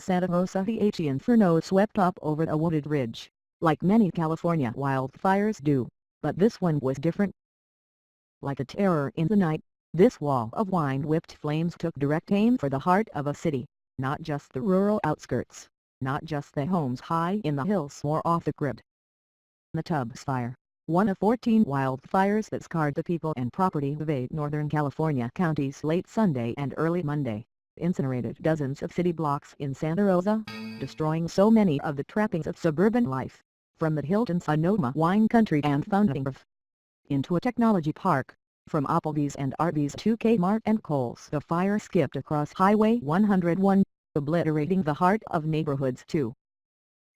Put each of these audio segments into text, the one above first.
Santa Rosa. The inferno swept up over a wooded ridge, like many California wildfires do, but this one was different. Like a terror in the night, this wall of wine-whipped flames took direct aim for the heart of a city, not just the rural outskirts, not just the homes high in the hills or off the grid. The Tubbs Fire, one of 14 wildfires that scarred the people and property of 8 Northern California counties late Sunday and early Monday, incinerated dozens of city blocks in Santa Rosa, destroying so many of the trappings of suburban life, from the Hilton Sonoma wine country and Fountaingrove into a technology park. From Applebee's and Arby's to Kmart and Kohl's, the fire skipped across Highway 101, obliterating the heart of neighborhoods too.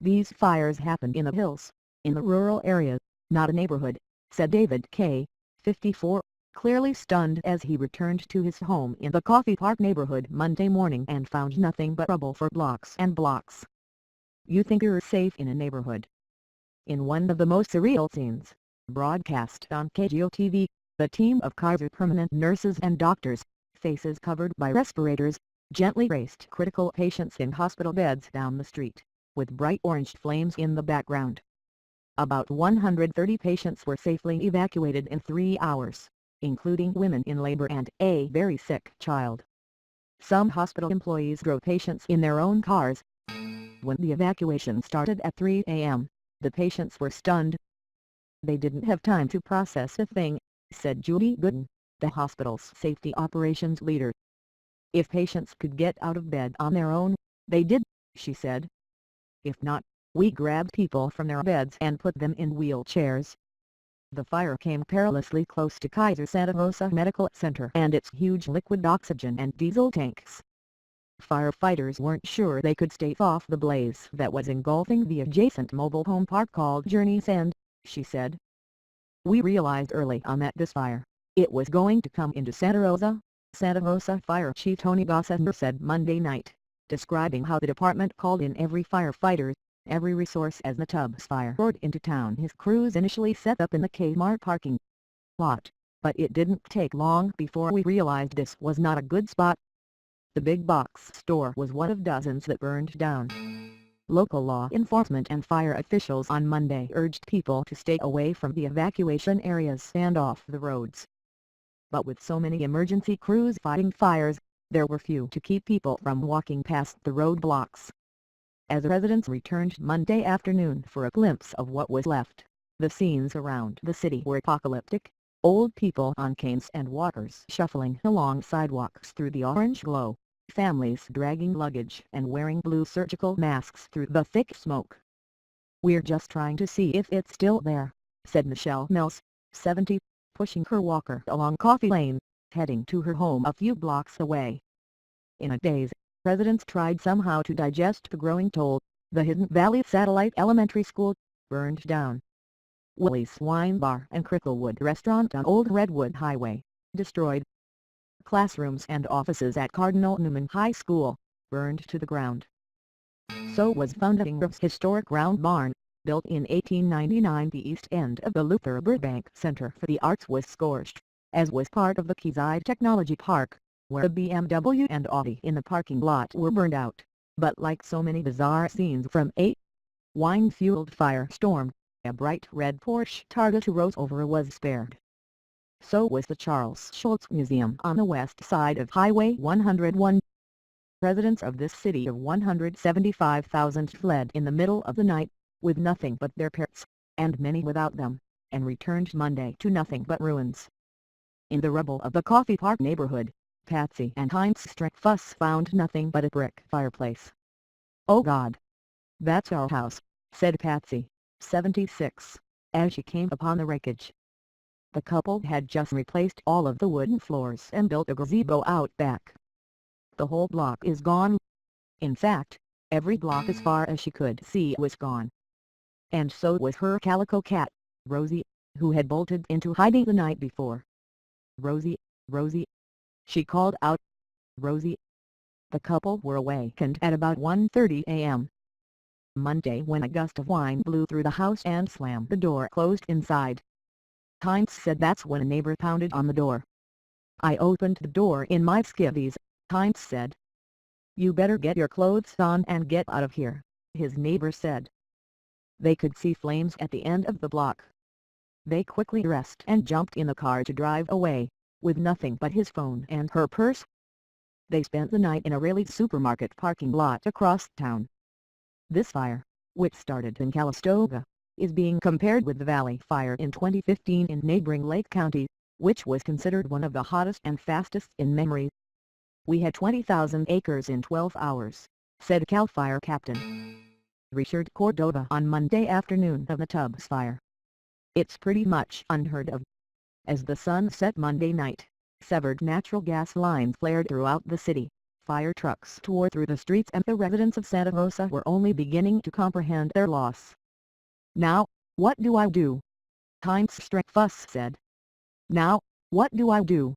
These fires happened in the hills, in the rural area, not a neighborhood, said David K., 54, clearly stunned as he returned to his home in the Coffee Park neighborhood Monday morning and found nothing but rubble for blocks and blocks. You think you're safe in a neighborhood? In one of the most surreal scenes, broadcast on KGO-TV, the team of Kaiser Permanente nurses and doctors, faces covered by respirators, gently raced critical patients in hospital beds down the street, with bright orange flames in the background. About 130 patients were safely evacuated in 3 hours, including women in labor and a very sick child. Some hospital employees drove patients in their own cars. When the evacuation started at 3 a.m., the patients were stunned. They didn't have time to process a thing, said Judy Gooden, the hospital's safety operations leader. If patients could get out of bed on their own, they did, she said. If not, we grabbed people from their beds and put them in wheelchairs. The fire came perilously close to Kaiser Santa Rosa Medical Center and its huge liquid oxygen and diesel tanks. Firefighters weren't sure they could stave off the blaze that was engulfing the adjacent mobile home park called Journey's End, she said. We realized early on that this fire, it was going to come into Santa Rosa Fire Chief Tony Gossender said Monday night, describing how the department called in every firefighter, every resource as the Tubbs Fire roared into town. His crews initially set up in the Kmart parking lot, but it didn't take long before we realized this was not a good spot. The big box store was one of dozens that burned down. Local law enforcement and fire officials on Monday urged people to stay away from the evacuation areas and off the roads. But with so many emergency crews fighting fires, there were few to keep people from walking past the roadblocks. As residents returned Monday afternoon for a glimpse of what was left, the scenes around the city were apocalyptic. Old people on canes and walkers shuffling along sidewalks through the orange glow, families dragging luggage and wearing blue surgical masks through the thick smoke. We're just trying to see if it's still there, said Michelle Mills, 70, pushing her walker along Coffee Lane, heading to her home a few blocks away. In a daze, residents tried somehow to digest the growing toll. The Hidden Valley Satellite Elementary School burned down. Willie's Wine Bar and Cricklewood Restaurant on Old Redwood Highway, destroyed. Classrooms and offices at Cardinal Newman High School, burned to the ground. So was Fountaingrove's historic round barn, built in 1899. The east end of the Luther Burbank Center for the Arts was scorched, as was part of the Quayside Technology Park, where a BMW and Audi in the parking lot were burned out. But like so many bizarre scenes from a wine-fueled firestorm, a bright red Porsche Targa Rover was spared. So was the Charles Schultz Museum on the west side of Highway 101. Residents of this city of 175,000 fled in the middle of the night, with nothing but their pets, and many without them, and returned Monday to nothing but ruins. In the rubble of the Coffee Park neighborhood, Patsy and Heinz Streckfuss found nothing but a brick fireplace. "Oh God! That's our house," said Patsy, 76, as she came upon the wreckage. The couple had just replaced all of the wooden floors and built a gazebo out back. The whole block is gone. In fact, every block as far as she could see was gone. And so was her calico cat, Rosie, who had bolted into hiding the night before. "Rosie, Rosie," she called out. "Rosie." The couple were awakened at about 1:30 a.m. Monday when a gust of wind blew through the house and slammed the door closed inside. Heinz said that's when a neighbor pounded on the door. "I opened the door in my skivvies," Heinz said. "You better get your clothes on and get out of here," his neighbor said. They could see flames at the end of the block. They quickly dressed and jumped in the car to drive away, with nothing but his phone and her purse. They spent the night in a Raley's supermarket parking lot across town. This fire, which started in Calistoga, is being compared with the Valley Fire in 2015 in neighboring Lake County, which was considered one of the hottest and fastest in memory. "We had 20,000 acres in 12 hours, said CAL FIRE Captain Richard Cordova on Monday afternoon of the Tubbs fire. "It's pretty much unheard of." As the sun set Monday night, severed natural gas lines flared throughout the city. Fire trucks tore through the streets and the residents of Santa Rosa were only beginning to comprehend their loss. "Now, what do I do?" Heinz Streckfuss said. "Now, what do I do?"